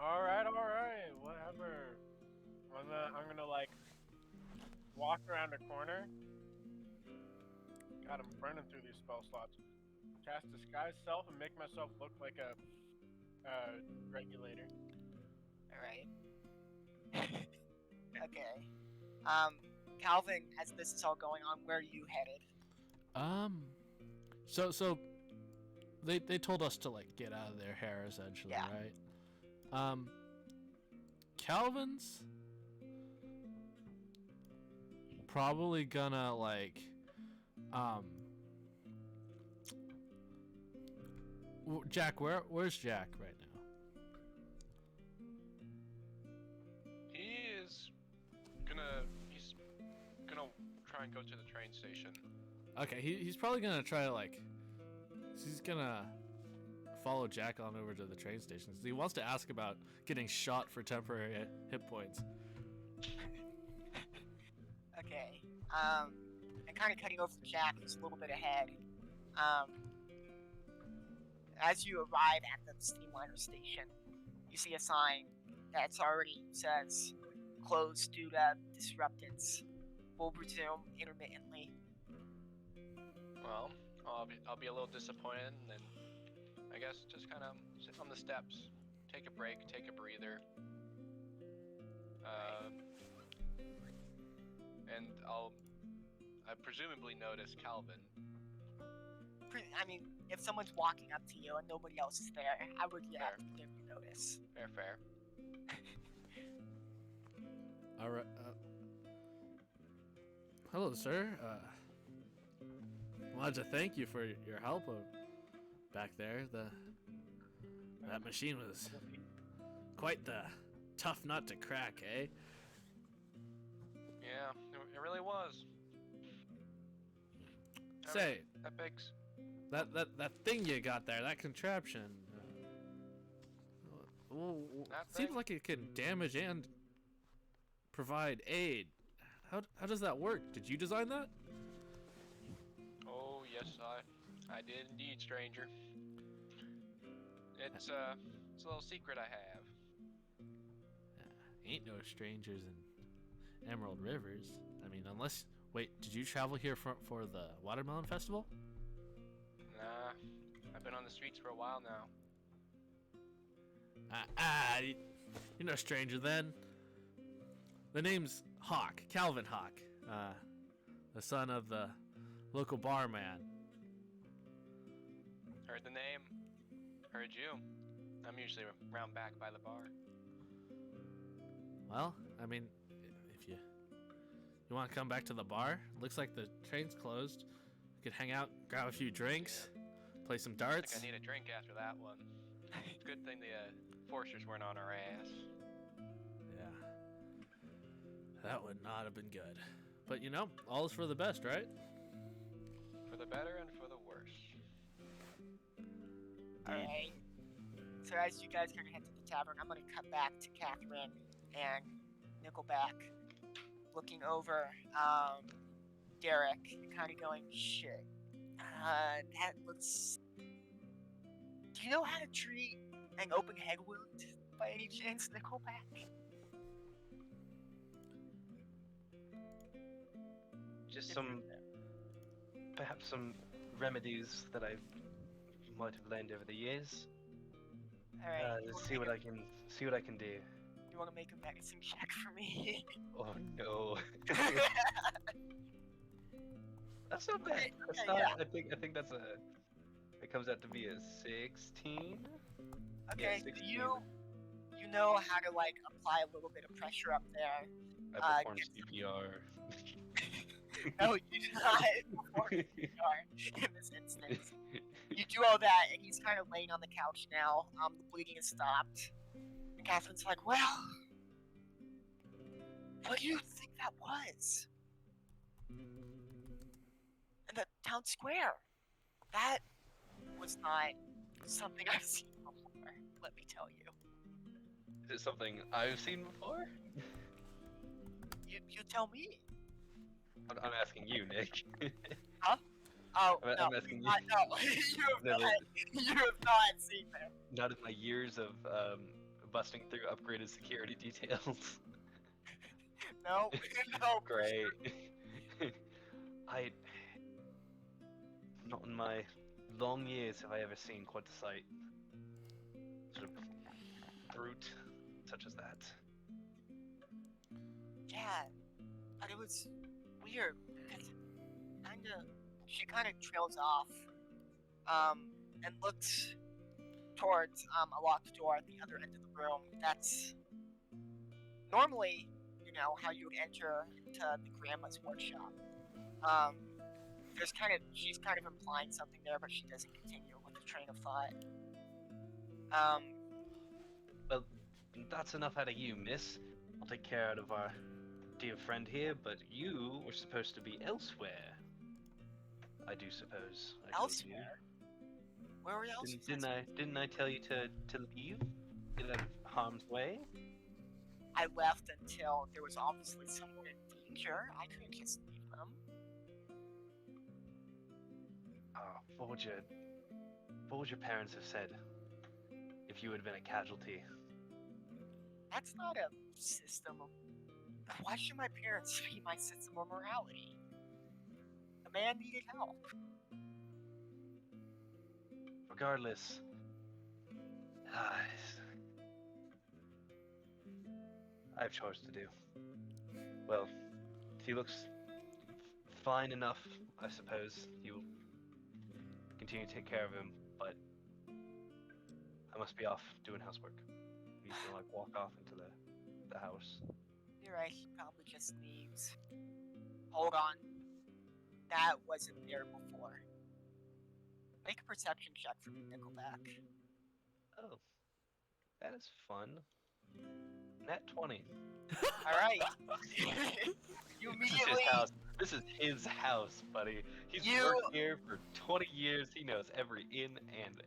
All right, whatever. I'm gonna like walk around a corner. God, I'm burning through these spell slots. Cast disguise self and make myself look like a regulator. All right. Okay. Calvin, as this is all going on, where are you headed? So they told us to like get out of their hair essentially, Yeah. right? Calvin's probably gonna like Jack, where's Jack right now? He's gonna try and go to the train station. Okay, he's probably gonna try to like he's gonna follow Jack on over to the train station. He wants to ask about getting shot for temporary hit points. Okay. And kind of cutting over to Jack, who's a little bit ahead. As you arrive at the steamliner station, you see a sign that's already says closed due to disruptance. Will resume intermittently. Well, I'll be a little disappointed, and then I guess just kind of sit on the steps, take a break, take a breather. And I presumably notice Calvin. I mean, if someone's walking up to you and nobody else is there, I would Fair. give you notice. Fair. All right. Hello, sir. Wanted to thank you for your help back there. That machine was quite the tough nut to crack, eh? Yeah, it really was. Say, That makes. that thing you got there, that contraption. That Seems thing? like it can damage and provide aid. How does that work? Did you design that? Oh yes, I did indeed, stranger. It's a little secret I have. Ain't no strangers in Emerald Rivers. I mean, unless... Wait, did you travel here for the Watermelon Festival? Nah, I've been on the streets for a while now. You're no stranger then. The name's Hawk, Calvin Hawk. The son of the local barman. Heard the name. Heard you. I'm usually around back by the bar. Well, I mean, if you want to come back to the bar, looks like the train's closed. We could hang out, grab a few drinks, play some I darts. think I need a drink after that one. It's a good thing the forcers weren't on our ass. Yeah. That would not have been good. But you know, all is for the best, right? For the better and for the worse. Alright. So as you guys kind of head to the tavern, I'm going to cut back to Catherine and Nickelback looking over Derek and kind of going, shit. That looks... Do you know how to treat an open head wound by any chance, Nickelback? Just perhaps some remedies that I might have learned over the years. Alright. Let's see what I can do. You want to make a medicine check for me? Oh no. That's not bad. Okay, That's okay, not. yeah. I think that's a. It comes out to be a 16. Okay, Yeah, so 16. you know how to like apply a little bit of pressure up there. I perform CPR. No, you do not perform CPR in this instance. You do all that, and he's kind of laying on the couch now. The bleeding has stopped. And Catherine's like, well, what do you think that was? In the town square. That was not something I've seen before, let me tell you. Is it something I've seen before? You tell me. I'm asking you, Nick. Huh? Oh, I'm no. asking you. No, you have No, not seen them. Not in my years of busting through upgraded security details. No, no. Great. I. Not in my long years have I ever seen quite a sight. Sort of brute, such as that. Yeah, but it was weird. She kind of trails off, and looks towards a locked door at the other end of the room. That's normally, how you would enter into the grandma's workshop. She's kind of implying something there, but she doesn't continue with the train of thought. Well, that's enough out of you, miss. I'll take care out of our dear friend here, but you were supposed to be elsewhere. I do suppose. I told you. Elsewhere? Where else? Didn't I tell you to leave? Get out of harm's way? I left until there was obviously someone in danger. I couldn't just leave them. Oh, what would your parents have said if you had been a casualty? That's not a system of... Why should my parents be my system of morality? The man needed help. Regardless, I have chores to do. Well, if he looks fine enough, I suppose you'll continue to take care of him, but I must be off doing housework. He's gonna walk off into the house. You're right, he probably just leaves. Hold on. That wasn't there before. Make a perception check for me, Nickelback. Oh, that is fun. Nat 20. Alright. You immediately... This is his house, buddy. He's You- worked here for 20 years. He knows every in and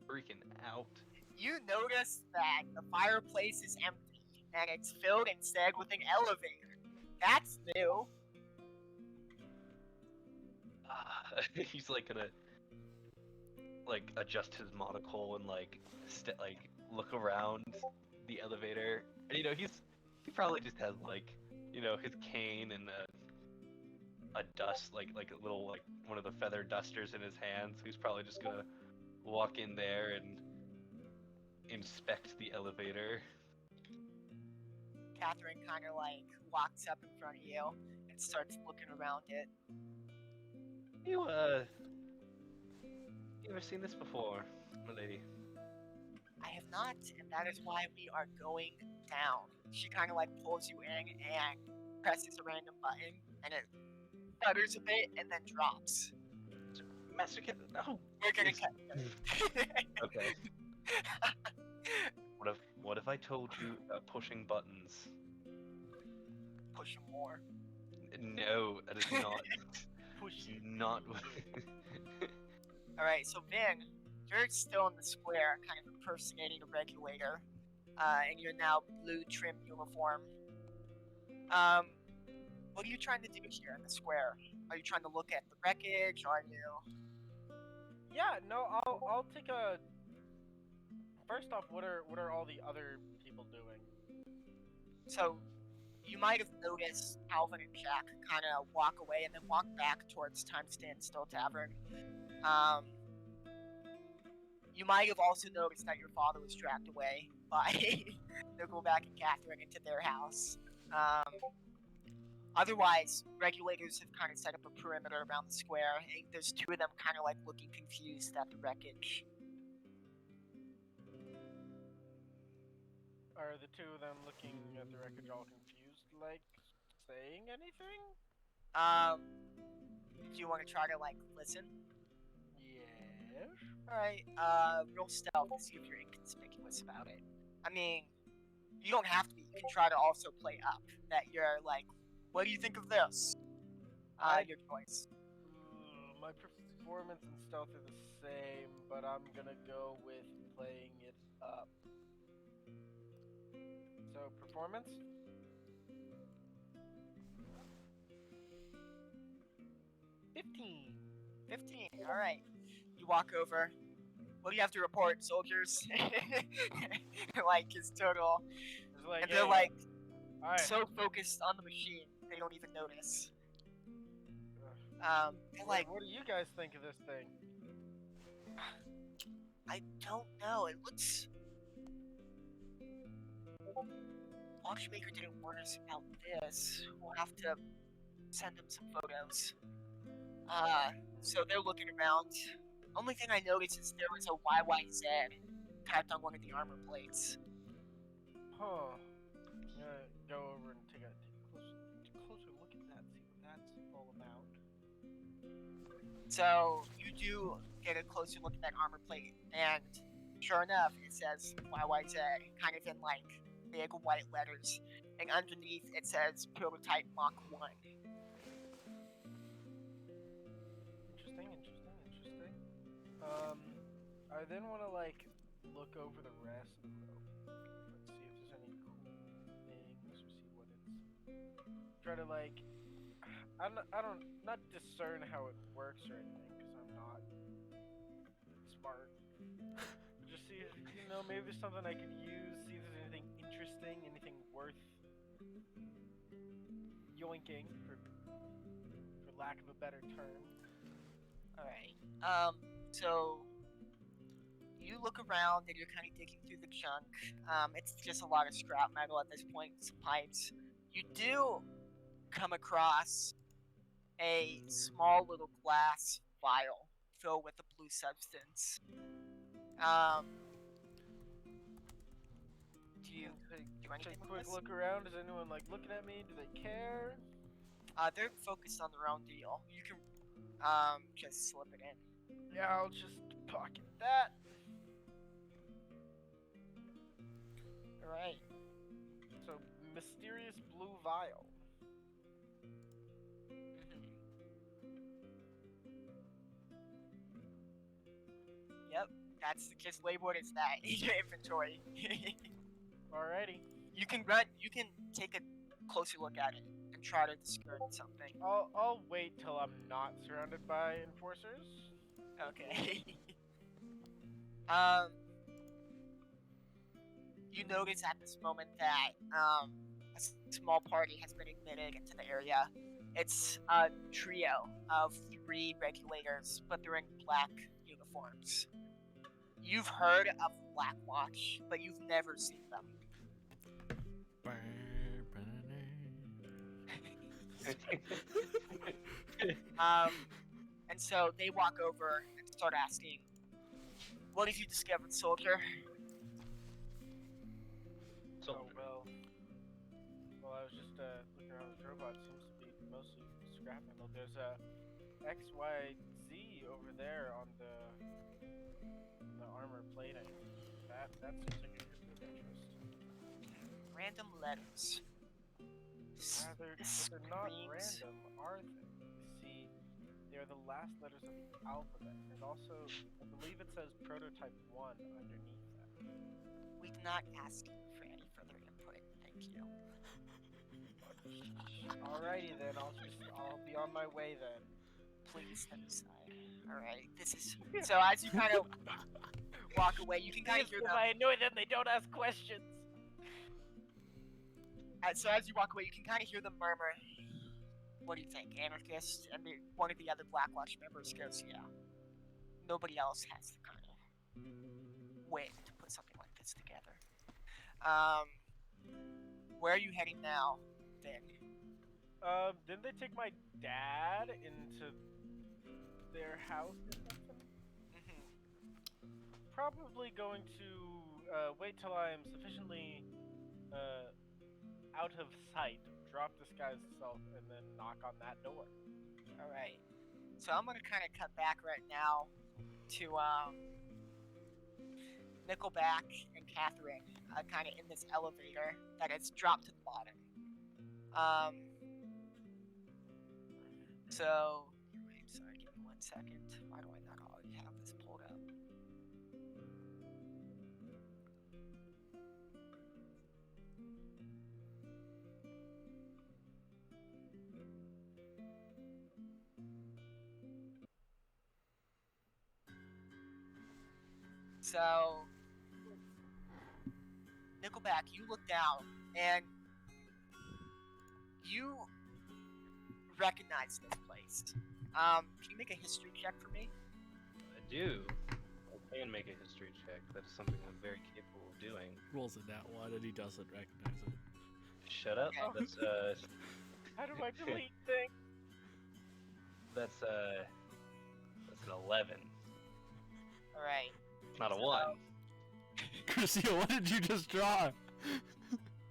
freaking out. You notice that the fireplace is empty, and it's filled instead with an elevator. That's new. He's like gonna adjust his monocle and look around the elevator. And he probably just has his cane and a dust like a little one of the feather dusters in his hands. He's probably just gonna walk in there and inspect the elevator. Catherine kind of walks up in front of you and starts looking around it. You ever seen this before, my lady? I have not, and that is why we are going down. She kind of pulls you in and presses a random button, and it stutters a bit and then drops. Master Kid, no. We're gonna Yes. cut. Okay. What if I told you about pushing buttons? Push 'em more. No, that is not. Push. Not. Alright, so Vin, you're still in the square, kind of impersonating a regulator, in your now blue trim uniform. What are you trying to do here in the square? Are you trying to look at the wreckage? Are you... Yeah, no, I'll take a. First off, what are all the other people doing? So, you might have noticed Alvin and Jack kind of walk away and then walk back towards Time Stand Still Tavern. You might have also noticed that your father was dragged away by Nickelback and Catherine into their house. Otherwise, regulators have kind of set up a perimeter around the square, and there's two of them kind of looking confused at the wreckage. Are the two of them looking at the wreckage all confused, saying anything? Do you want to try to listen? Yes. Alright, real stealth to see if you're inconspicuous about it. I mean, you don't have to be. You can try to also play up that you're what do you think of this? Your choice. My performance and stealth are the same, but I'm gonna go with playing it up. So, performance? 15. 15, alright. You walk over, What do you have to report, soldiers? Like, his total. It's like, And they're hey, like, alright. so focused on the machine, they don't even notice. They're What- like, what do you guys think of this thing? I don't know. It looks. Watchmaker didn't warn us about this. We'll have to send him some photos. So they're looking around. Only thing I noticed is there was a YYZ typed on one of the armor plates. Huh. I'm gonna go over and take a closer look at that, see what that's all about. So you do get a closer look at that armor plate, and sure enough, it says YYZ, kind of in like big white letters, and underneath it says prototype Mach 1. Interesting. I then want to like look over the rest of the rope. Let's see if there's any cool things or see what it's. Try to like, not discern how it works or anything because I'm not smart. But just see if maybe there's something I could use. See if there's anything interesting, anything worth yoinking for lack of a better term. Alright. So you look around and you're kind of digging through the junk. It's just a lot of scrap metal at this point, some pipes. You do come across a small little glass vial filled with a blue substance. Do you do anything Take a with quick this? look around. Is anyone like looking at me? Do they care? They're focused on their own deal. You can just slip it in. Yeah, I'll just pocket that. Alright. So, mysterious blue vial. Yep, that's just label it as that in your inventory. Alrighty. You can take a closer look at it and try to discern something. I'll wait till I'm not surrounded by enforcers. Okay. You notice at this moment that a small party has been admitted into the area. It's a trio of 3 regulators, but they're in black uniforms. You've heard of Black Watch, but you've never seen them. And so they walk over and start asking, "What have you discovered, soldier?" Oh, well, I was just looking around this robot. Seems to be mostly scrap metal. There's a XYZ over there on the armor plating. That seems like it could be of interest. Random letters. But This they're not screams- random, are they? You see, they're the last letters of the alphabet, and also, I believe it says prototype 1 underneath that. We did not ask you for any further input. Thank you. Alrighty then, I'll be on my way then. Please step aside. Alright, this is... So as you kind of walk away, you can kind of hear If them... I annoy them, they don't ask questions. So as you walk away, you can kind of hear them murmur, "What do you think, anarchist?" And one of the other Black Watch members goes, "Yeah. Nobody else has the kind of wit to put something like this together." Where are you heading now, then? Didn't they take my dad into their house or something? Probably going to wait till I am sufficiently out of sight, drop disguise itself, and then knock on that door. Alright. So I'm gonna kind of cut back right now to Nickelback and Catherine, kind of in this elevator that has dropped to the bottom. So, wait, sorry, give me 1 second. Why do I not already have this pulled up? So, Nickelback, you look down and you recognize this place. Can you make a history check for me? I do. I can make a history check. That is something I'm very capable of doing. Rolls a nat 1 and he doesn't recognize it. Shut up. Okay. That's How do I delete things? that's an 11. All right. Not a 1. Crucio, what did you just draw?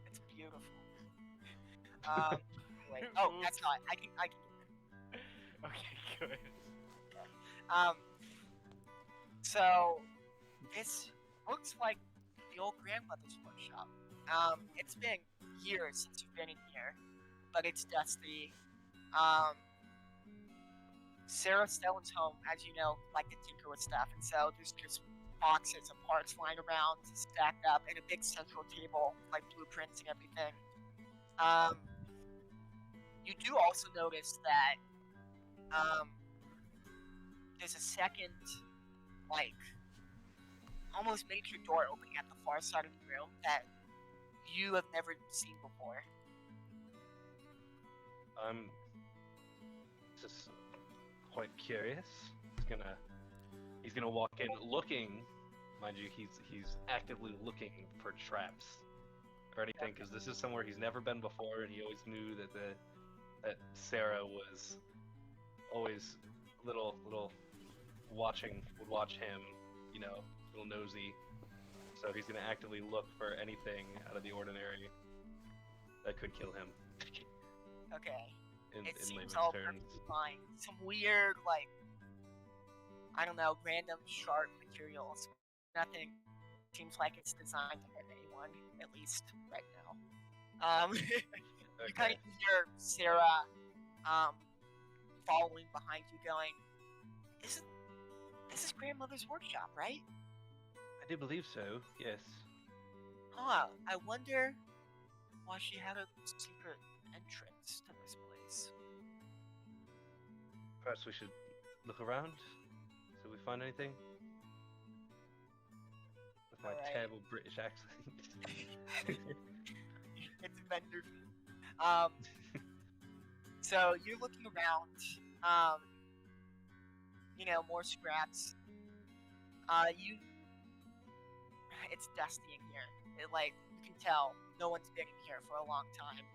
It's beautiful. Wait. Oh, that's not. I can. Okay, good. So this looks like the old grandmother's workshop. It's been years since you've been in here, but it's dusty. Sarah Stellan's home, as you know, like to tinker with stuff, and so there's just boxes of parts lying around, stacked up, and a big central table, like blueprints and everything. You do also notice that there's a second, like, almost miniature door opening at the far side of the room that you have never seen before. I'm just quite curious. He's gonna walk in looking, mind you, he's actively looking for traps or anything, because this is somewhere he's never been before, and he always knew that that Sarah was always little would watch him, you know, little nosy. So he's gonna actively look for anything out of the ordinary that could kill him. Okay. In It seems layman's all terms. perfectly fine. Some weird, like, I don't know, random sharp materials. Nothing seems like it's designed to hurt anyone, at least right now. You kind of hear Sarah following behind you going, this is grandmother's workshop, right? I do believe so, yes. Huh, I wonder why she had a secret entrance to this place. Perhaps we should look around so we find anything. With my Alright. terrible British accent. It's vendor fee. So you're looking around, you know, more scraps. It's dusty in here. Like, you can tell no one's been in here for a long time.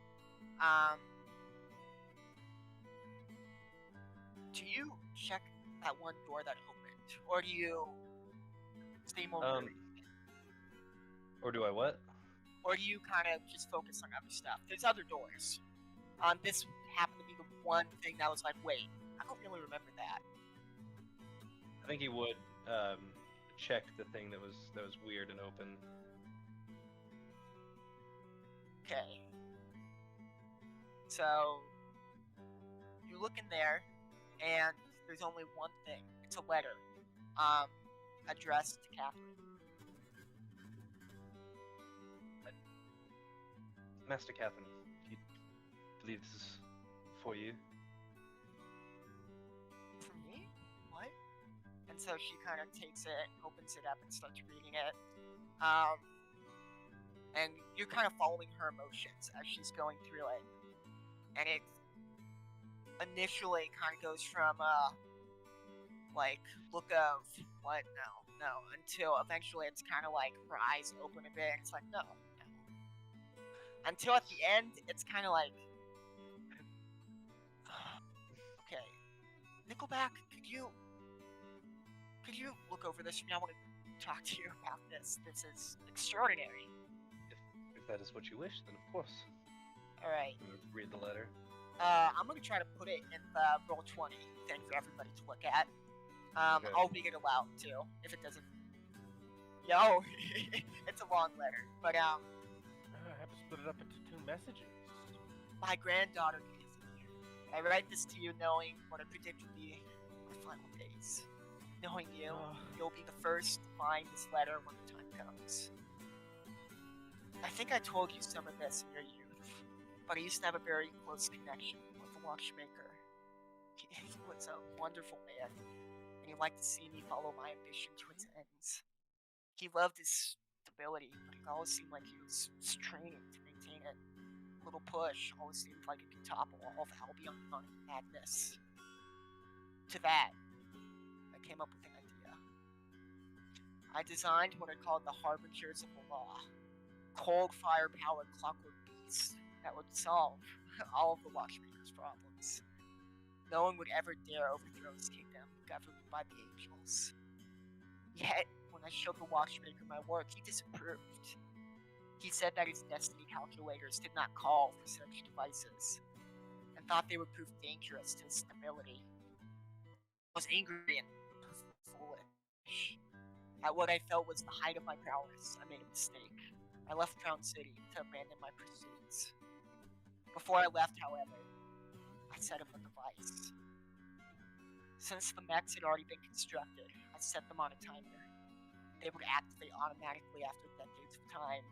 Do you check that one door that opened, or do you stay more worried? Or do I what? Or do you kind of just focus on other stuff? There's other doors. This happened to be the one thing that was like, wait, I don't really remember that. I think he would check the thing that was weird and open. Okay. So you look in there, and there's only one thing. It's a letter, addressed to Catherine. Master Catherine, if you believe this is for you. For me? What? And so she kind of takes it, opens it up, and starts reading it. And you're kind of following her emotions as she's going through it. And it initially kind of goes from, like, look of, what? No, until eventually it's kind of like her eyes open a bit, and it's like, no. Until at the end, it's kind of like, okay, Nickelback, could you look over this for me? I want to talk to you about this. This is extraordinary. If that is what you wish, then of course. All right. I'm gonna read the letter. I'm gonna try to put it in the Roll20 thing for everybody to look at. Okay. I'll read it aloud too, if it doesn't. Yo, it's a long letter, but I have to split it up into 2 messages. my granddaughter is here. I write this to you knowing what I predict will be my final days. Knowing you, you'll be the first to find this letter when the time comes. I think I told you some of this in your youth, but I used to have a very close connection with the watchmaker. He was a wonderful man, and he liked to see me follow my ambition to its ends. He loved his stability, but it always seemed like he was straining to maintain it. A little push always seemed like it could topple all of Albion madness. To that, I came up with an idea. I designed what I called the Harbingers of the Law. Cold fire-powered clockwork beasts that would solve all of the Watchmaker's problems. No one would ever dare overthrow his kingdom, governed by the angels. Yet, when I showed the Watchmaker my work, he disapproved. He said that his destiny calculators did not call for such devices, and thought they would prove dangerous to his stability. I was angry and foolish. At what I felt was the height of my prowess, I made a mistake. I left Crown City to abandon my pursuits. Before I left, however, I set up a device. Since the mechs had already been constructed, I set them on a timer. They would activate automatically after decades of time.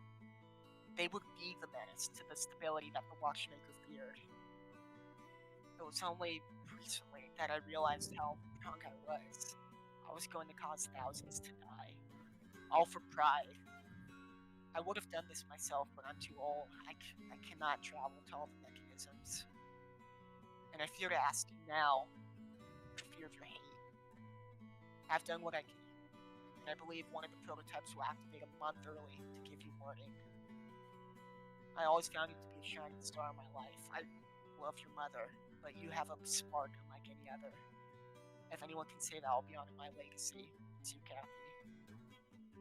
They would be the menace to the stability that the Watchmaker feared. It was only recently that I realized how wrong I was. I was going to cause thousands to die. All for pride. I would have done this myself, but I'm too old. I cannot travel to all the mechanisms. And I fear to ask you now, for fear of your hate. I've done what I can, and I believe one of the prototypes will activate a month early to give you warning. I always found you to be a shining star in my life. I love your mother, but you have a spark unlike any other. If anyone can say that I'll be on in my legacy, it's you, Kathy.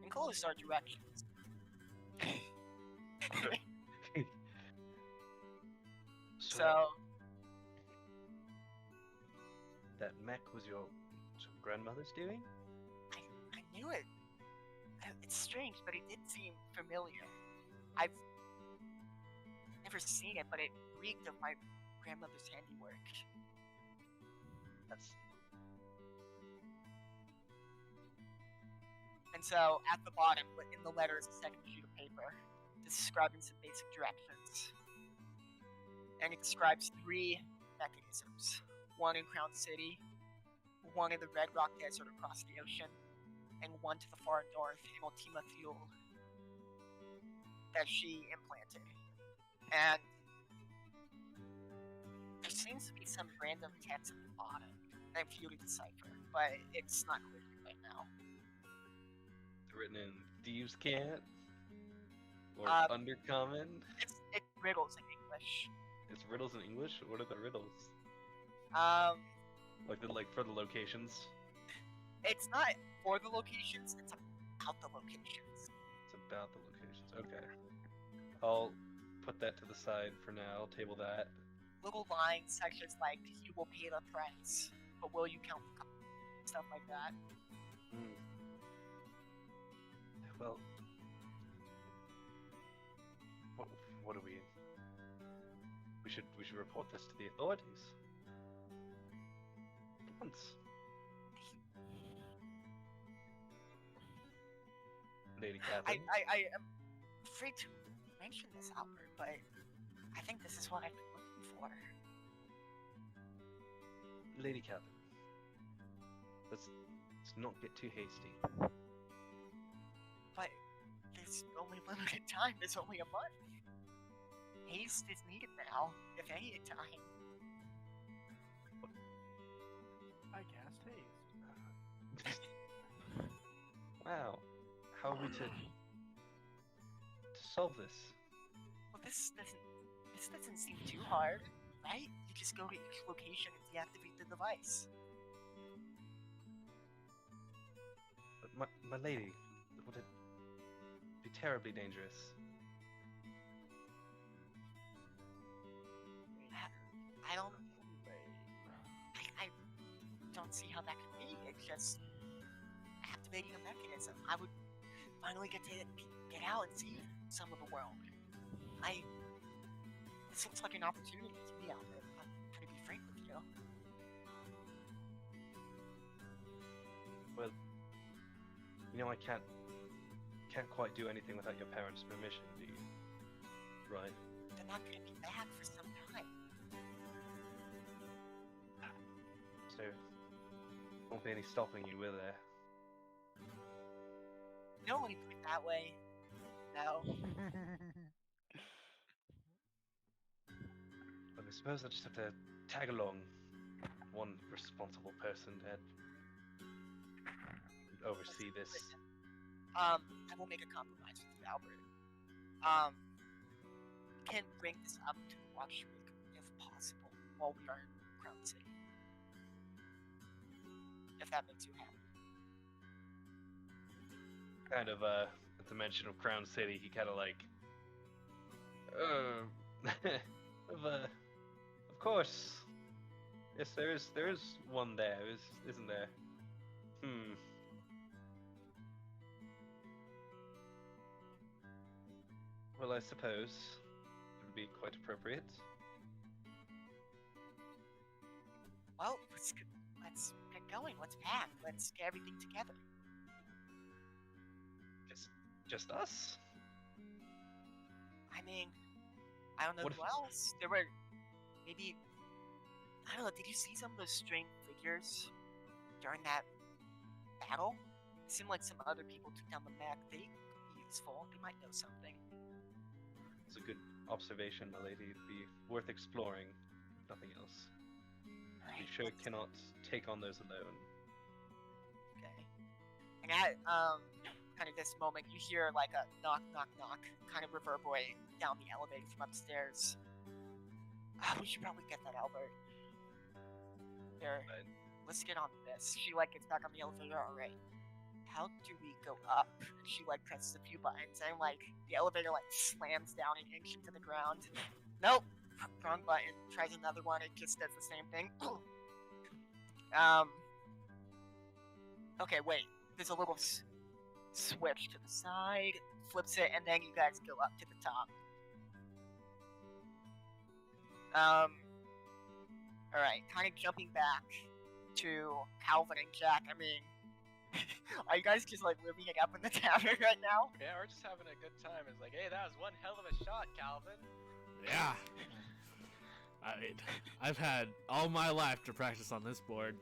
And close our directions. So, that mech was your grandmother's doing? I knew it. It's strange, but it did seem familiar. I've never seen it, but it reeked of my grandmother's handiwork. That's And so, at the bottom, in the letter, is a second sheet of paper describing some basic directions. And it describes 3 mechanisms. One in Crown City, one in the Red Rock Desert across the ocean, and one to the far north in Ultima Thule that she implanted. And there seems to be some random text at the bottom that for you to decipher, but it's not clear to me right now. written in Thieves' Cant? Or Undercommon? It's riddles in English. It's riddles in English? What are the riddles? Like for the locations? It's not for the locations, it's about the locations. It's about the locations. Okay. I'll put that to the side for now. Table that. Little lines such as like, you will pay the price, but will you count the cost? Stuff like that. Well, what do we? We should report this to the authorities. Once. Lady Catherine. I am afraid to mention this, Albert, but I think this is what I've been looking for. Lady Catherine. Let's not get too hasty. But there's only limited time. There's only a month. Haste is needed now, if any time. I cast haste. Wow. How are we to solve this? Well, this doesn't seem too hard, right? You just go to each location and deactivate the device. But my lady, would it be terribly dangerous? I don't see how that could be. It's just activating a mechanism. I would finally get to get out and see some of the world. This looks like an opportunity to me, Albert. I'm gonna be frank with you. Well, you know I can't quite do anything without your parents' permission, do you? Right? They're not gonna be back for some time. So, won't be any stopping you, will there? No, when you put it that way. No. But I suppose I just have to tag along. One responsible person and oversee this. Listen, I will make a compromise with you, Albert. Can bring this up to the Watchwick if possible while we are in Crown City. If that makes you happy. Kind of at the mention of Crown City, he kind of like, of course. Yes, there is one there, isn't there? Well, I suppose it would be quite appropriate. Well, let's get going. Let's pack. Let's get everything together. Just us? I mean, I don't know What who if- else. There were maybe, I don't know. Did you see some of those strange figures during that battle? It seemed like some other people took down the mech. They could be useful. They might know something. It's a good observation, my lady. It'd be worth exploring, if nothing else. Alright, You sure let's- cannot take on those alone. Okay. And at kind of this moment, you hear like a knock, knock, knock, kind of reverberate down the elevator from upstairs. We should probably get that, Albert. Here, Right. let's get on this. She like gets back on the elevator. All right. How do we go up? She like presses a few buttons, and like the elevator like slams down an inch into the ground. Nope, wrong button. Tries another one. It just does the same thing. Okay, wait. There's a little switch to the side. Flips it, and then you guys go up to the top. All right. Kind of jumping back to Calvin and Jack. I mean, are you guys just like living it up in the tavern right now? Yeah, we're just having a good time. It's like, hey, that was one hell of a shot, Calvin. Yeah. I mean, I've had all my life to practice on this board.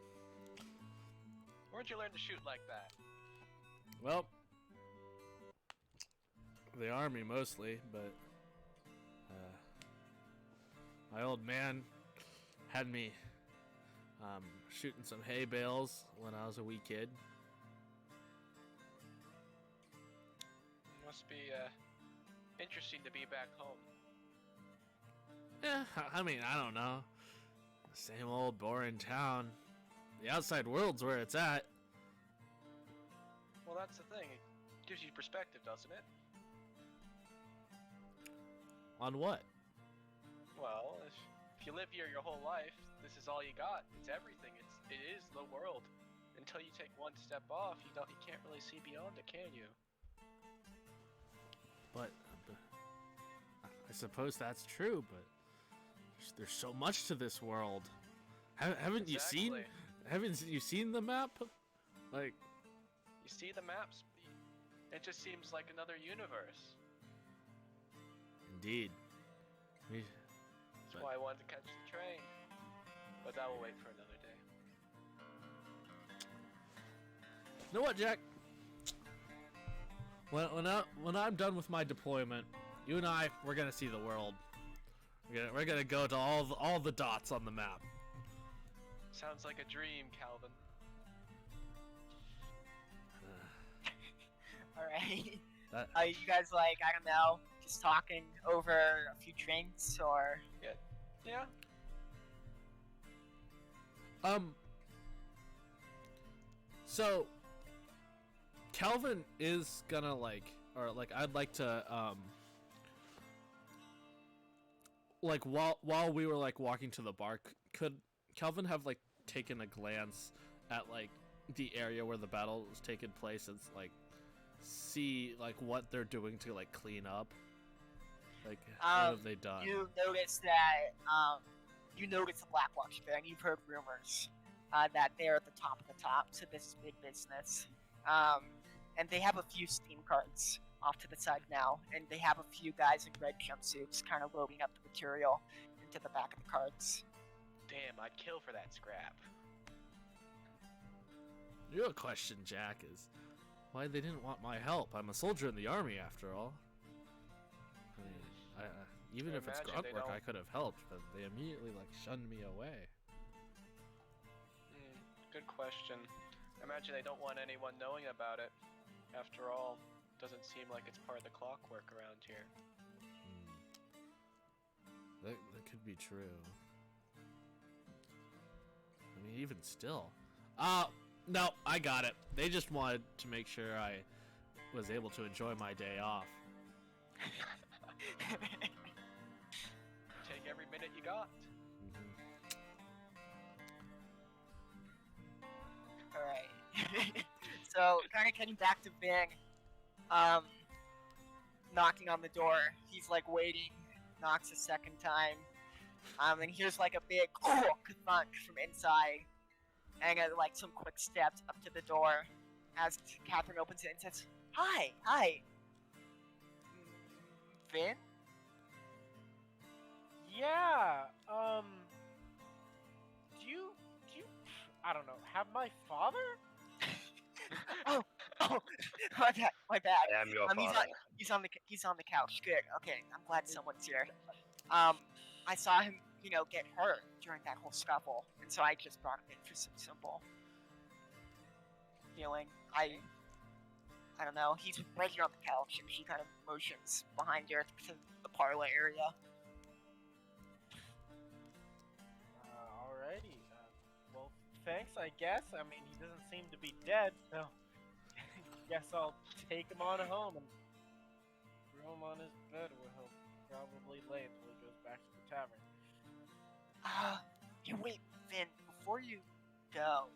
Where'd you learn to shoot like that? Well, the army mostly, but my old man had me shooting some hay bales when I was a wee kid. Must be interesting to be back home. Yeah, I mean, I don't know. Same old boring town. The outside world's where it's at. Well, that's the thing. It gives you perspective, doesn't it? On what? Well, if you live here your whole life, this is all you got. It's everything. It is the world. Until you take one step off, you can't really see beyond it, can you? But I suppose that's true, but there's so much to this world. Haven't you seen? Exactly. Haven't you seen the map? Like, You see the maps? It just seems like another universe. indeed. That's why I wanted to catch the train. But that will wait for another day. You know what, Jack? When I'm done with my deployment, you and we're gonna see the world. We're gonna go to all the dots on the map. Sounds like a dream, Calvin. All right. That Are you guys like, I don't know, just talking over a few drinks or? Yeah. So Calvin is gonna I'd like to while we were like walking to the bar, could Calvin have like taken a glance at like the area where the battle was taking place and like see like what they're doing to like clean up? Like what have they done? You notice that you notice the Black Watch there, and you've heard rumors that they're at the top of the top, so this is big business. And they have a few steam carts off to the side now, and they have a few guys in red jumpsuits kind of loading up the material into the back of the carts. Damn, I'd kill for that scrap. The real question, Jack, is why they didn't want my help. I'm a soldier in the army, after all. I mean, even I if it's imagine grunt they work, don't- I could have helped, but they immediately like shunned me away. Good question. I imagine they don't want anyone knowing about it. After all, doesn't seem like it's part of the clockwork around here. That could be true. I mean, even still. No, I got it. They just wanted to make sure I was able to enjoy my day off. Take every minute you got. Alright. So, kind of getting back to Ving, knocking on the door. He's like waiting, knocks a second time. And here's like a big thunk from inside. And like some quick steps up to the door as Catherine opens it and says, Hi. Vin? Yeah, do you, I don't know, have my father? Oh, my bad. I am your He's on the couch. Good. Okay, I'm glad someone's here. I saw him, get hurt during that whole scuffle, and so I just brought him in for some simple healing. I don't know. He's right here on the couch, and he kind of motions behind Derek to the parlor area. Alrighty. Well, thanks, I guess. I mean, he doesn't seem to be dead, so guess I'll take him on home and throw him on his bed where he'll probably lay until he goes back to the tavern. Hey, wait, Vin, before you go,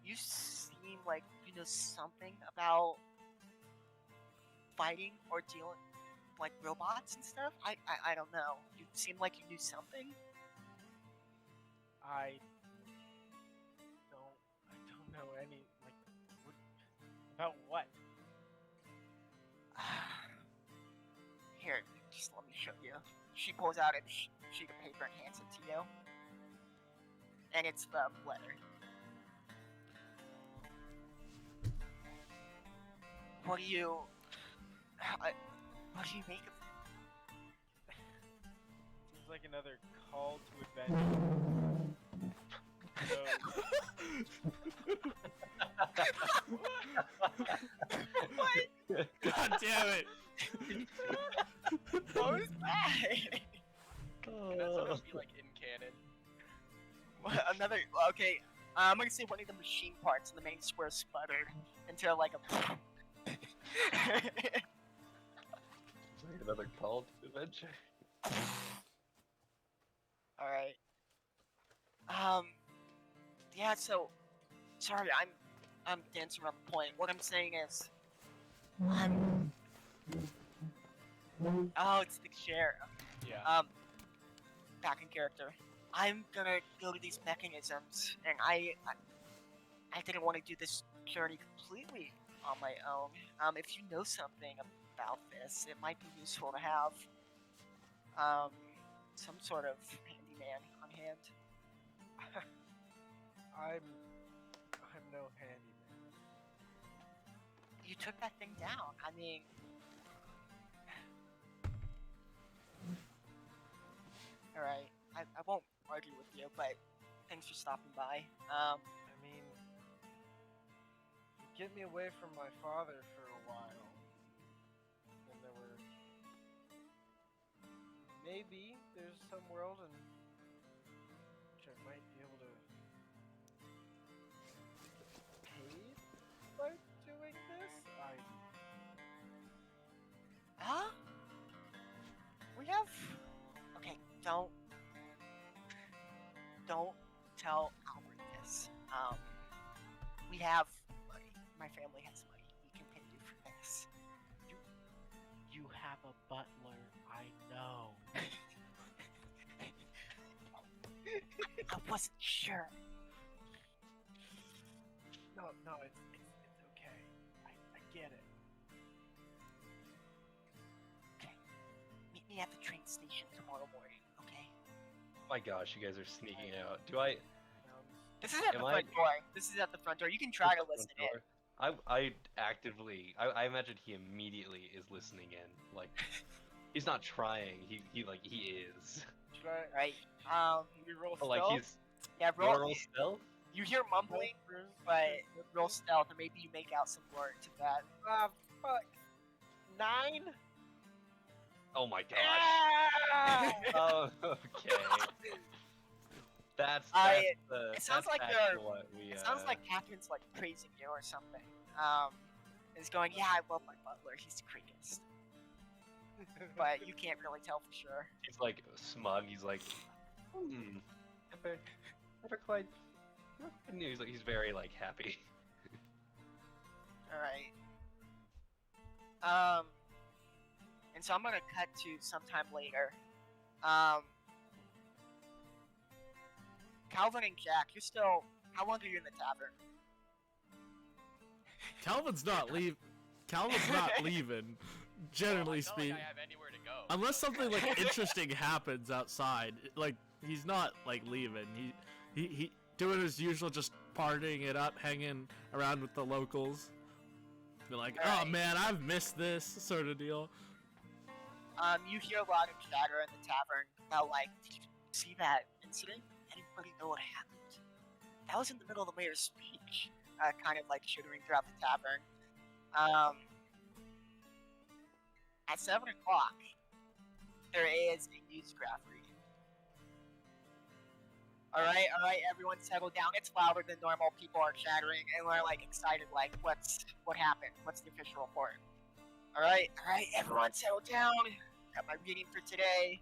you seem like you know something about fighting or dealing like robots and stuff. I don't know. You seem like you knew something. I don't know any, like, what, about what? Here, just let me show you. She pulls out a sheet of paper and hands it to you. And it's the letter. What do you make of it? Seems like another call to adventure. God damn it! What was that? That's supposed to be like in canon. Another. Okay, I'm gonna say one of the machine parts in the main square sputtered into like a. Another call to adventure. All right. Yeah. So, sorry, I'm dancing around the point. What I'm saying is, oh, it's the chair. Yeah. Back in character. I'm gonna go to these mechanisms, and I didn't want to do this journey completely on my own. If you know something about this, it might be useful to have some sort of handyman on hand. I'm no handyman. You took that thing down. I mean, all right. I won't argue with you, but thanks for stopping by. I mean, you get me away from my father for a while. And there were... Maybe there's some world in which I might be able to pay by doing this? Huh? We have. Okay, don't tell Albert this. We have money. My family has money. We can pay you for this. You have a butler, I know. I wasn't sure. No, it's okay. I get it. Okay. Meet me at the train station tomorrow morning, okay? My gosh, you guys are sneaking out. Do I? This is at the Am I- front door. This is at the front door. You can try to Front listen in. door. I imagine he immediately is listening in. Like, he's not trying. He is. Should I Right. we roll But like stealth? he's Yeah, you wanna roll. roll stealth. You hear mumbling, but roll stealth, and maybe you make out some words to that. Fuck. 9? Oh my god. Ah! Oh, okay. That's I- the. it sounds that's like actually they're- what we. It sounds like Catherine's like praising you or something. Is going, yeah, I love my butler. He's the greatest. But you can't really tell for sure. He's like smug. He's like, never quite. He's like he's very like happy. All right. And so I'm gonna cut to sometime later. Calvin and Jack, you're still. How long are you in the tavern? Calvin's not leaving. Generally It's not like speaking, I have anywhere to go. unless something like interesting happens outside, like he's not like leaving. He doing his usual, just partying it up, hanging around with the locals. Be like, oh Alright. man, I've missed this sort of deal. You hear a lot of chatter in the tavern about like, did you see that incident? Anybody know what happened? That was in the middle of the mayor's speech, kind of like shivering throughout the tavern. At 7 o'clock, there is a newsgraph reading. All right, everyone settle down. It's louder than normal. People are chattering, and we're like excited, like, what happened? What's the official report? All right, everyone settle down. Got my reading for today.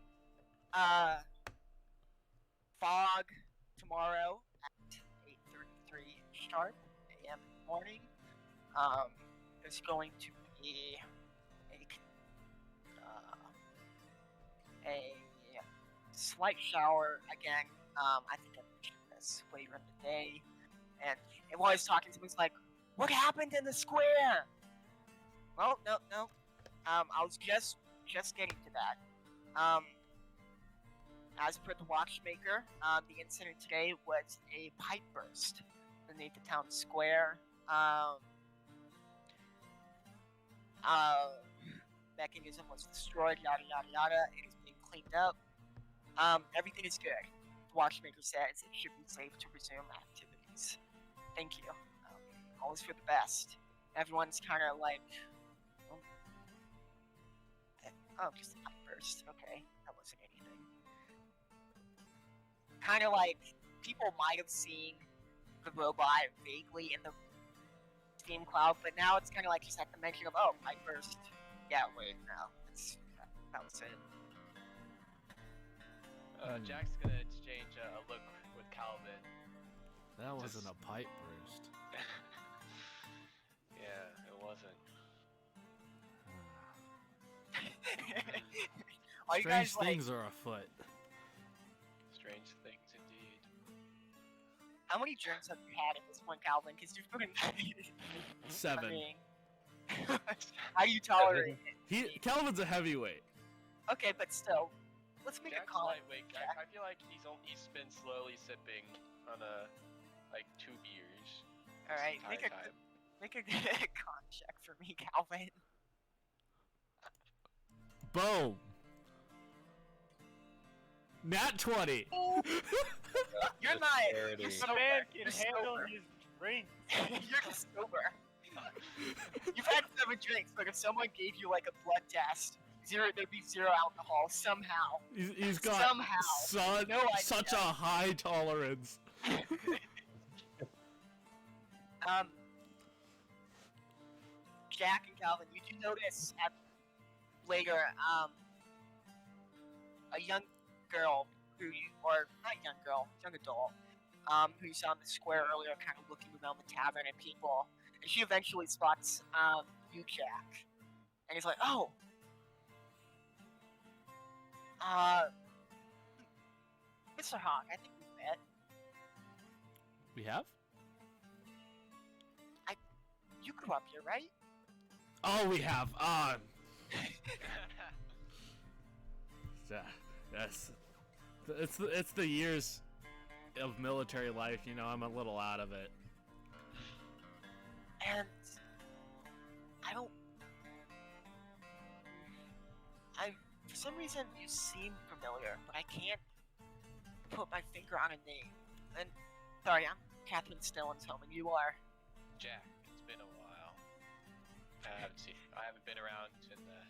Fog tomorrow at 8:33 sharp a.m. in the morning. There's going to be a slight shower again. I think I mentioned this later in the day. And while he's talking to me, he's like, "What happened in the square?" Well, no. I was just getting to that. As per the watchmaker, the incident today was a pipe burst beneath the town square. Mechanism was destroyed, yada yada yada. It is being cleaned up. Everything is good. The watchmaker says it should be safe to resume activities. Thank you. Always for the best. Everyone's kind of like, oh, just a pipe burst. Okay, that wasn't anything. Kind of like people might have seen the robot vaguely in the steam cloud, but now it's kind of like just at the mention of, oh, pipe burst. Yeah, wait, no, that was it. Jack's gonna exchange a look with Calvin. That wasn't a pipe burst. Yeah, it wasn't. Are you Strange guys like? things are afoot. Strange things indeed. How many drinks have you had at this point, Calvin? Because you've been. 7. I mean, how do you tolerate it? Calvin's a heavyweight. Okay, but still, let's make Jack's a call. lightweight. I feel like he's been slowly sipping on like 2 beers. All right, this entire time. make a con check for me, Calvin. Boom. Nat 20. You're not. Disparity. You're The sober. man can You're handle sober. his drink. You're just sober. You've had 7 drinks, but if someone gave you like a blood test, there'd be 0 alcohol somehow. He's got Somehow. No idea. such a high tolerance. Jack and Calvin, you do notice later, a young girl or not young girl, young adult, who you saw in the square earlier, kind of looking around the tavern and people, and she eventually spots you, Jack, and he's like, "Oh, Mr. Hawk, I think we've met. We have? You grew up here, right?" Oh, we have. Yeah, yes. It's the years of military life, you know, I'm a little out of it. And for some reason you seem familiar, but I can't put my finger on a name. And sorry, I'm Catherine Stellan's home, and you are. Jack, it's been a while. I haven't been around in the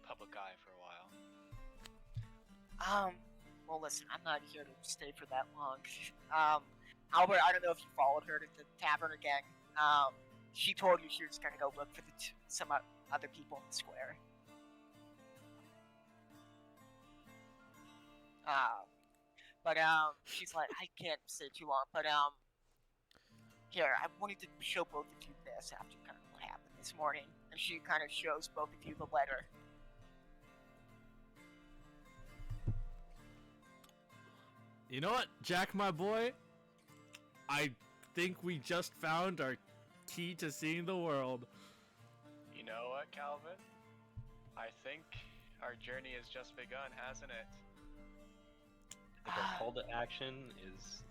public eye for a while. Well, listen, I'm not here to stay for that long. Albert, I don't know if you followed her to the tavern again. She told you she was gonna go look for some other people in the square. But she's like, I can't stay too long, but here, I wanted to show both of you this after kind of what happened this morning. And she kind of shows both of you the letter. You know what, Jack, my boy? I think we just found our key to seeing the world. You know what, Calvin? I think our journey has just begun, hasn't it? I think our call to action is.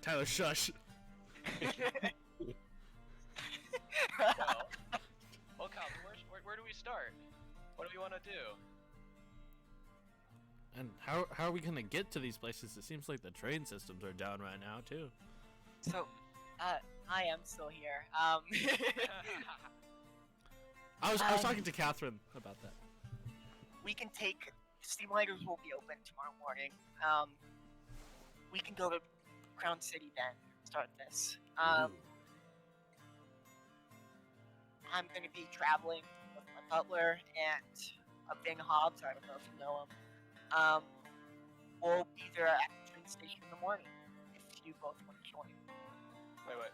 Tyler, shush. Well, Calvin, where do we start? What do we want to do? And how are we gonna get to these places? It seems like the train systems are down right now too. So, I am still here. I was talking to Catherine about that. We can take. Steamlighters will be open tomorrow morning. We can go to Crown City then. Start this. I'm gonna be traveling with my butler and a Ving Hobbs. I don't know if you know him. We'll be there at the train station in the morning if you both want to join. Wait.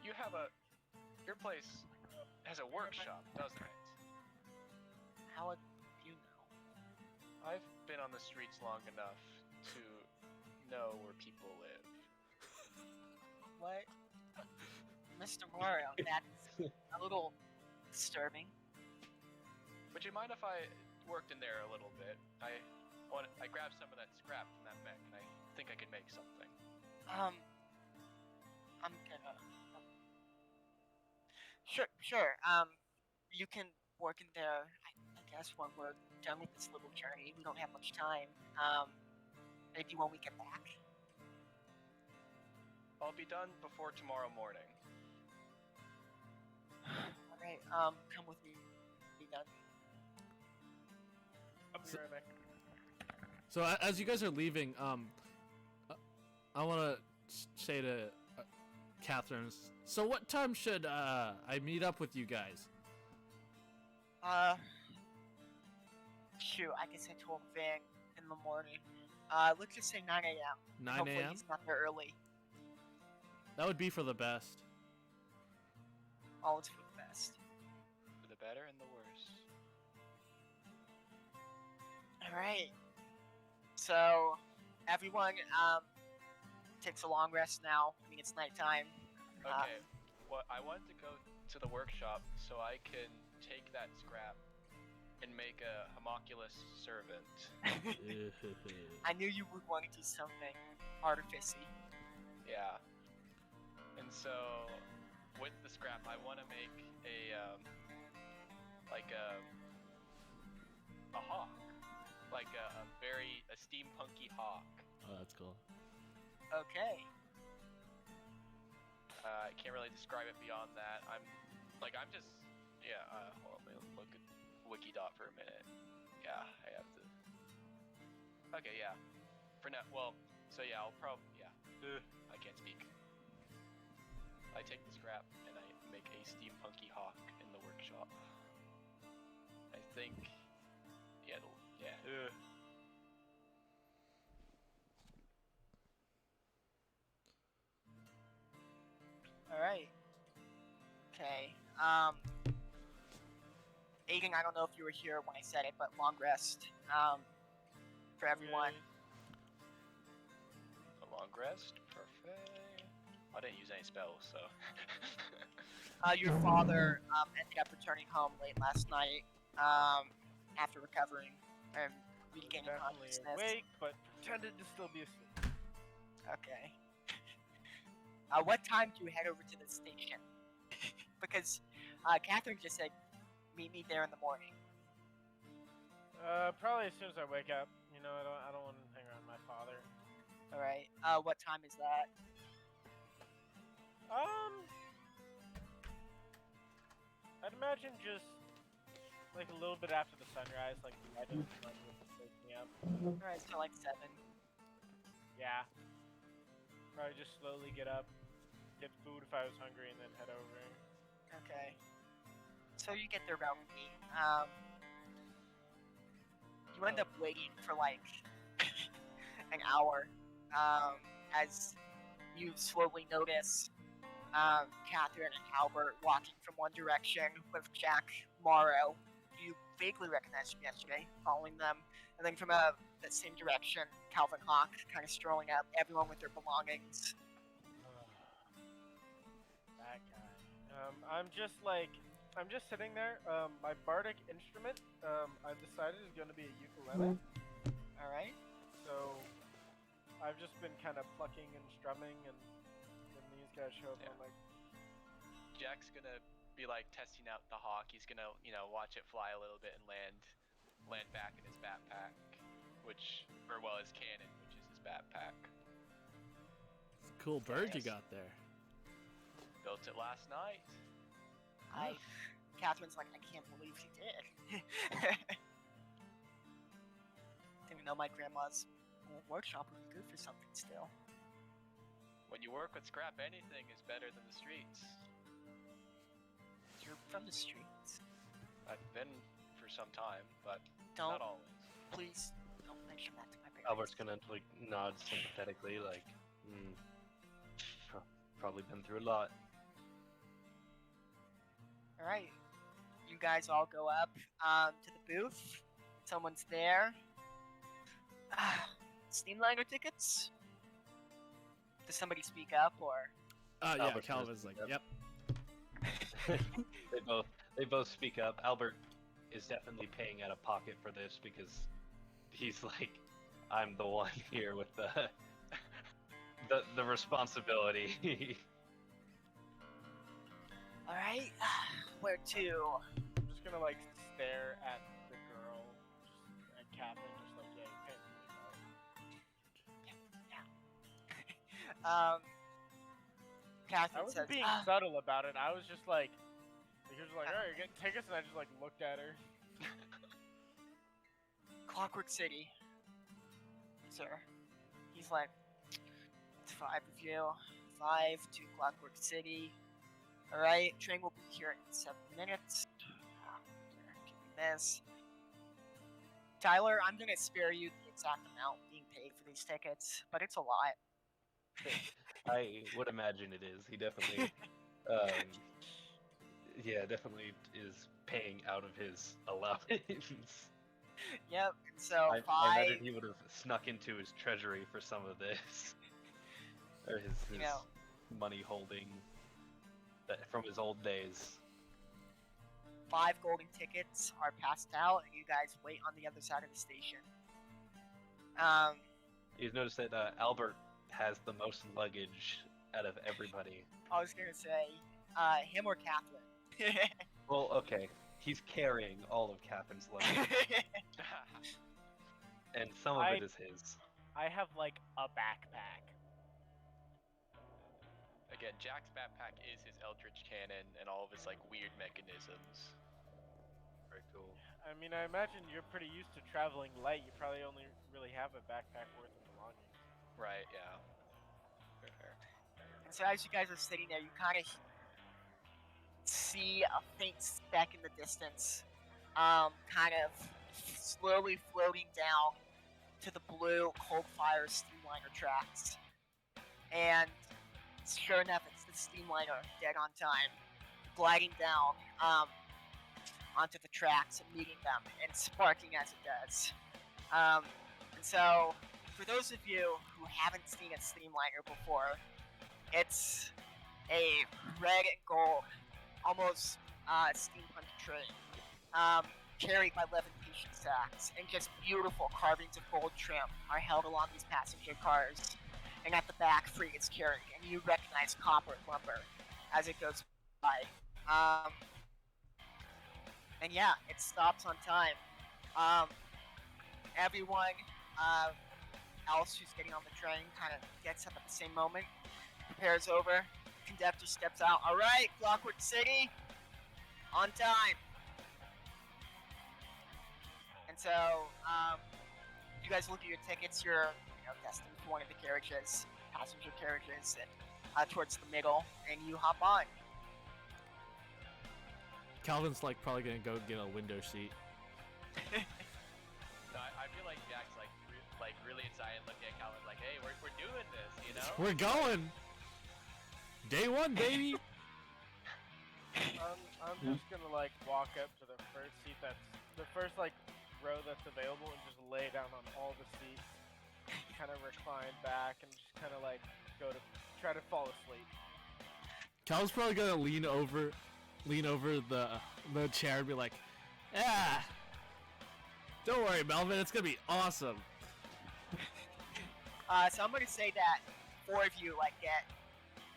You have your place has a workshop, doesn't it? How would you know? I've been on the streets long enough to know where people live. What? Mr. Mario, that's a little disturbing. Would you mind if I worked in there a little bit? I grabbed some of that scrap from that mech, and I think I could make something. I'm gonna. Sure. You can work in there. I guess when we're done with this little journey, we don't have much time. Maybe when we get back. I'll be done before tomorrow morning. All right. Come with me. Be done. I'll be right back. So as you guys are leaving, I want to say to Catherine. So what time should I meet up with you guys? Shoot. I guess I told Ving in the morning. Let's just say 9 a.m. 9 Hopefully a.m. he's not there early. That would be for the best. Always for the best. For the better and the worse. All right. So, everyone, takes a long rest now. I mean, it's nighttime. Okay. Well, I wanted to go to the workshop so I can take that scrap and make a homunculus servant. I knew you would want to do something artificey. Yeah. And so, with the scrap, I want to make a hawk, like a steampunky hawk. Oh, that's cool. Okay. I can't really describe it beyond that. Hold on, let me look at Wikidot for a minute. Yeah, I have to. Okay, yeah. For now, I'll probably, I can't speak. I take the scrap and I make a steampunky hawk in the workshop. I think, Alright. Okay. Aiden, I don't know if you were here when I said it, but long rest. For everyone. A long rest, perfect. I didn't use any spells, so. Your father ended up returning home late last night after recovering, and regaining Definitely consciousness. awake, but pretended to still be asleep. Okay. What time do you head over to the station? Because Catherine just said, meet me there in the morning. Probably as soon as I wake up. You know, I don't want to hang around my father. All right. What time is that? I'd imagine just like a little bit after the sunrise, like the light of the sun would wake me up. All right, so like 7. Yeah. Probably just slowly get up, get food if I was hungry, and then head over. Okay. So you get there around 8. You end up waiting for like an hour as you slowly notice Catherine and Albert walking from one direction with Jack Morrow. You vaguely recognized from yesterday, following them. And then from the same direction, Calvin Hawk kind of strolling up, everyone with their belongings. That guy. I'm just sitting there. My bardic instrument, I've decided is going to be a ukulele. All right. So I've just been kind of plucking and strumming, and then these guys show up. Yeah. I'm like, Jack's gonna be like testing out the hawk. He's gonna, watch it fly a little bit and land back in his backpack, his cannon, which is his backpack. It's a cool bird you Yes. got there. Built it last night. Catherine's like, I can't believe you did. Didn't know my grandma's workshop would be good for something still. When you work with scrap, anything is better than the streets. You're from the streets. I've been for some time, but Don't, not always. please, don't mention that to my parents. Albert's gonna like nod sympathetically, like, probably been through a lot. All right, you guys all go up to the booth. Someone's there. Steamliner tickets? Does somebody speak up or? Yeah, Albert's gonna Calvin's like, speak yep. They both speak up. Albert is definitely paying out of pocket for this because he's like, I'm the one here with the responsibility. All right, where to? I'm just gonna like stare at the girl, just at Catherine, just like, yeah, you can't do that. I Catherine wasn't says, being subtle about it. I was just like, he was like, alright, you're getting tickets, and I just like looked at her. Clockwork City, sir. He's like, it's 5 of you. 5 to Clockwork City. Alright, train will be here in 7 minutes. Give me this. Tyler, I'm gonna spare you the exact amount being paid for these tickets, but it's a lot. I would imagine it is. He definitely, definitely is paying out of his allowance. Yep, so I 5. imagine he would have snuck into his treasury for some of this, or his money holding from his old days. 5 golden tickets are passed out, and you guys wait on the other side of the station. You've noticed that Albert has the most luggage out of everybody. I was gonna say, him or Catherine. Well, okay, he's carrying all of Catherine's luggage, and some of it is his. I have like a backpack. Again, Jack's backpack is his Eldritch cannon and all of his like weird mechanisms. Very cool. I mean, I imagine you're pretty used to traveling light. You probably only really have a backpack worth of belongings. Right, yeah. Fair. And so as you guys are sitting there, you kind of see a faint speck in the distance, kind of slowly floating down to the blue Coldfire Steamliner tracks. And sure enough, it's the Steamliner, dead on time, gliding down onto the tracks and meeting them, and sparking as it does. And so, for those of you who haven't seen a Steamliner before, it's a red and gold, almost steampunk train. carried by levitation sacks, and just beautiful carvings of gold trim are held along these passenger cars. And at the back, freight is carried, and you recognize copper lumber as it goes by. And yeah, it stops on time. Everyone else who's getting on the train kind of gets up at the same moment, prepares over. Conductor steps out. All right, Clockwork City, on time. And so, you guys look at your tickets. You're, destined for one of the carriages, passenger carriages, and towards the middle, and you hop on. Calvin's like probably gonna go get a window seat. No, I feel like Jack's like really excited, looking at Calvin, like, hey, we're doing this, you know? We're going. Day one, baby. I'm just gonna like walk up to the first seat the first row that's available and just lay down on all the seats, kind of recline back and just kind of like try to fall asleep. Calvin's probably gonna lean over the chair and be like, don't worry, Melvin, it's gonna be awesome. So I'm going to say that 4 of you get.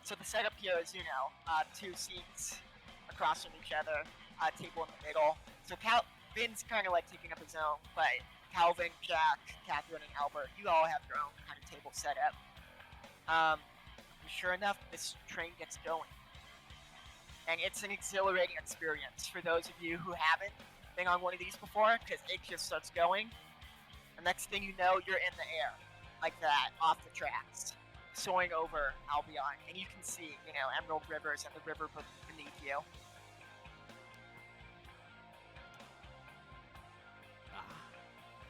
So the setup here is 2 seats across from each other, table in the middle. So Calvin's kind of taking up his own, but Calvin, Jack, Catherine, and Albert, you all have your own kind of table set up. Sure enough, this train gets going. And it's an exhilarating experience for those of you who haven't been on one of these before, because it just starts going. The next thing you know, you're in the air, like that, off the tracks, soaring over Albion, and you can see, Emerald Rivers and the river beneath you.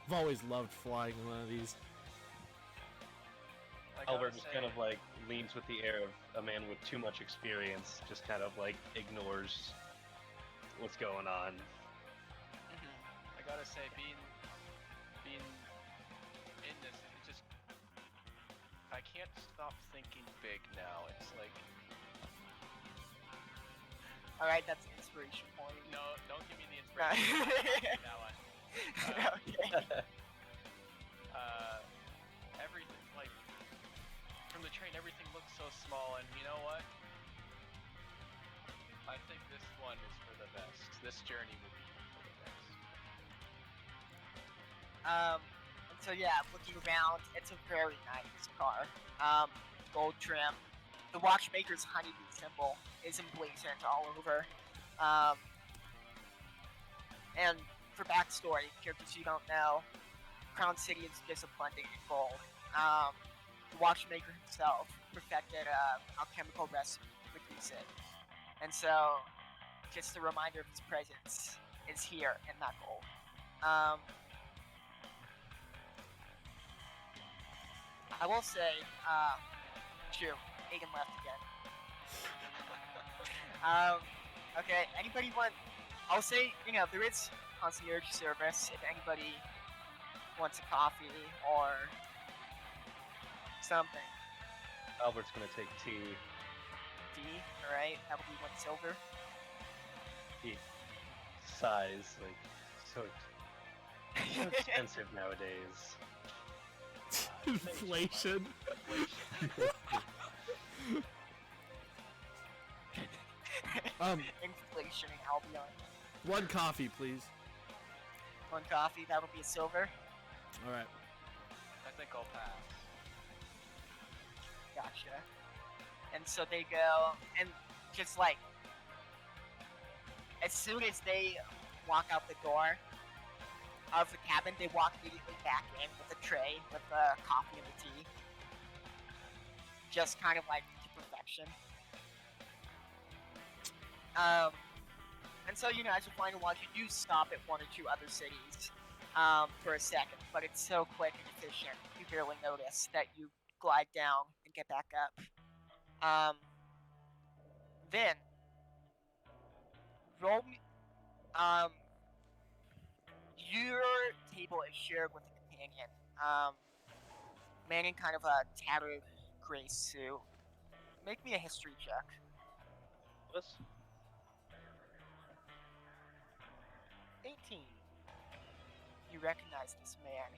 I've always loved flying one of these. Albert just kind of leans with the air of a man with too much experience, just kind of ignores what's going on. I gotta say, being in this, it just, I can't stop thinking big now. It's like, all right, that's an inspiration point. no, don't give me the inspiration. That one. Okay. Everything, from the train, everything looks so small, and you know what? I think this one is for the best. This journey will be for the best. And so yeah, looking around, it's a very nice car. Gold trim. The watchmaker's honeybee symbol is emblazoned all over. And for backstory, characters you don't know, Crown City is just abundant in gold. The watchmaker himself perfected a chemical recipe to produce it. And so, just a reminder of his presence is here in that gold. I will say, true, Aiden left again. Okay, anybody want, I'll say, there is concierge service if anybody wants a coffee or something. Albert's gonna take tea. Tea, alright, that will be 1 silver. He sighs, so expensive nowadays. Inflation. Inflation in Albion. 1 coffee, please. 1 coffee, that'll be a silver. All right. I think I'll pass. Gotcha. And so they go, and just as soon as they walk out the door of the cabin, they walk immediately back in with a tray with the coffee and the tea. Just kind of to perfection. And so, as you're flying along, you do stop at 1 or 2 other cities for a second, but it's so quick and efficient, you barely notice that you glide down and get back up. Then, roll me, your table is shared with a companion, man in kind of a tattered gray suit. Make me a history check. What's 18. You recognize this man.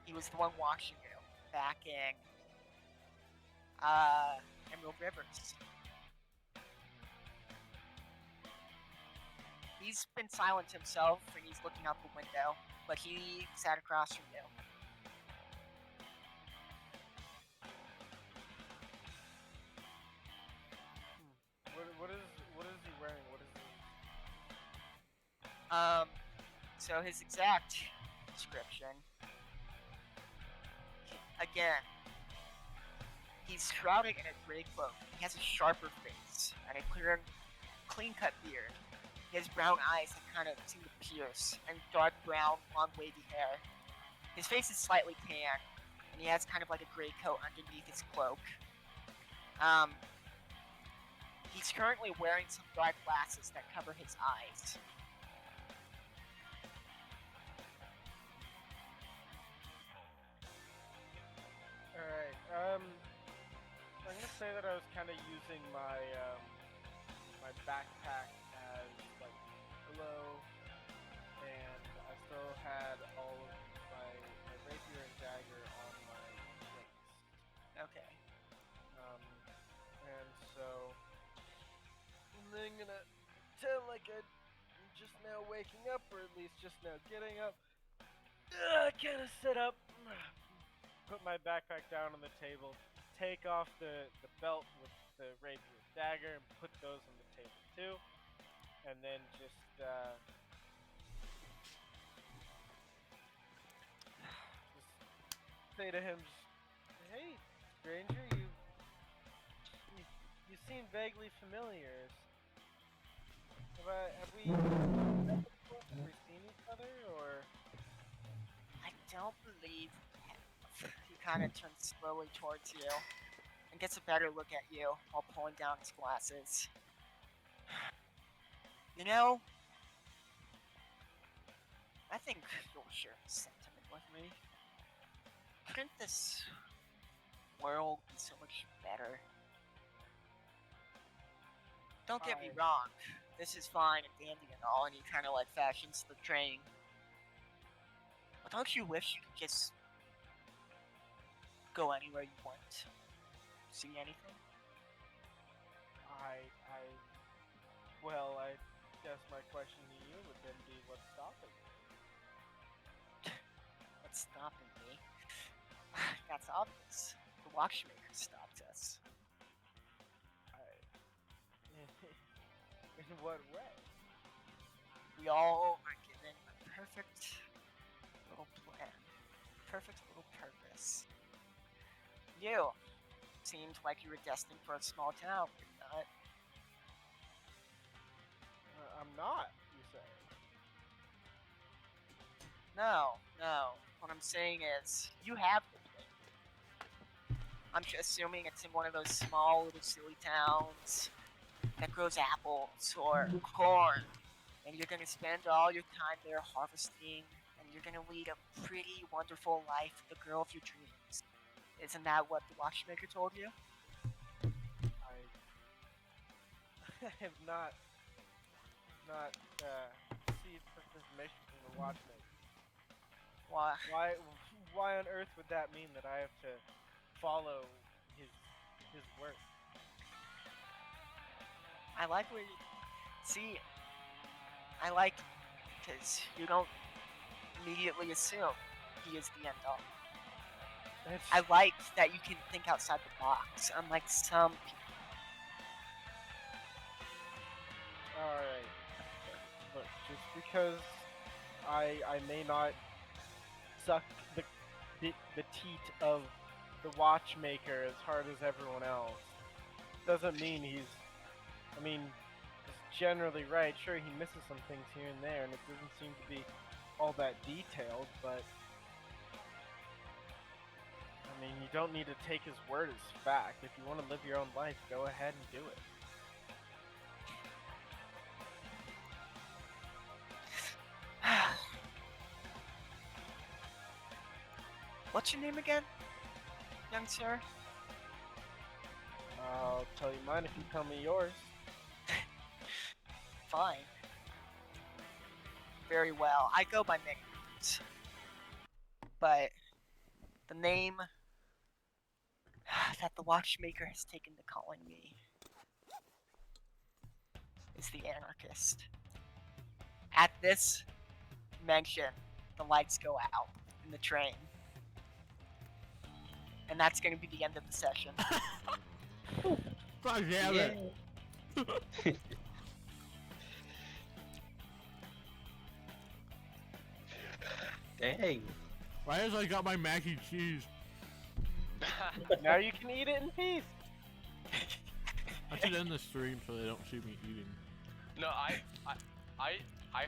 He was the one watching you back in Emerald Rivers. He's been silent himself and he's looking out the window, but he sat across from you. What is he wearing? What is he? So his exact description, again, he's shrouded in a gray cloak. He has a sharper face and a clean-cut beard. He has brown eyes that kind of seem to pierce, and dark brown, long wavy hair. His face is slightly tan, and he has kind of like a gray coat underneath his cloak. He's currently wearing some dark glasses that cover his eyes. Alright, I'm gonna say that I was kind of using my, my backpack as, like, pillow, and I still had all of my rapier and dagger on my waist. Okay. And so, I'm then gonna pretend like I'm just now waking up, or at least just now getting up. Kind of sit up, put my backpack down on the table, take off the belt with the rapier and dagger, and put those on the table too, and then just say to him, "Hey, stranger, you seem vaguely familiar. Have we seen each other, or?" I don't believe we have. He kind of turns slowly towards you and gets a better look at you while pulling down his glasses. You know, I think you'll share a sentiment with me. Couldn't this world be so much better? Don't get me wrong, this is fine and dandy and all, and he kind of like fashions the train. But don't you wish you could just go anywhere you want? See anything? Well, I guess my question to you would then be, what's stopping you? What's stopping me? That's obvious. The watchmaker stopped us. In what way? We all are given a perfect little plan. Perfect little purpose. You seemed like you were destined for a small town, but not. I'm not, you say? No. What I'm saying is, you have the plan. I'm just assuming it's in one of those small little silly towns that grows apples or corn, and you're gonna spend all your time there harvesting, and you're gonna lead a pretty wonderful life with the girl of your dreams. Isn't that what the watchmaker told you? I have not received such information from the watchmaker. Why? Why on earth would that mean that I have to follow his work? I like where you see. I like because you don't immediately assume he is the end all. I like that you can think outside the box, unlike some people. Alright. Look, just because I may not suck the teat of the watchmaker as hard as everyone else, doesn't mean he's generally right. Sure, he misses some things here and there, and it doesn't seem to be all that detailed, but you don't need to take his word as fact. If you want to live your own life, go ahead and do it. What's your name again, young sir? I'll tell you mine if you tell me yours. Fine. very well. I go by many names, but the name that the watchmaker has taken to calling me is the anarchist. At this mention, the lights go out in the train. And that's going to be the end of the session. God damn it. Dang. Why is I got my mac and cheese? Now you can eat it in peace. I should end the stream so they don't see me eating. No, I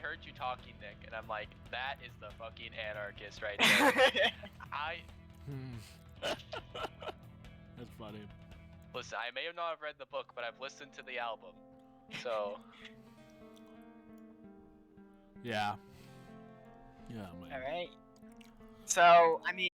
heard you talking, Nick, and I'm like, that is the fucking anarchist right there. That's funny. Listen, I may have not have read the book, but I've listened to the album. So, Yeah. Yeah, man. Alright. So, I mean,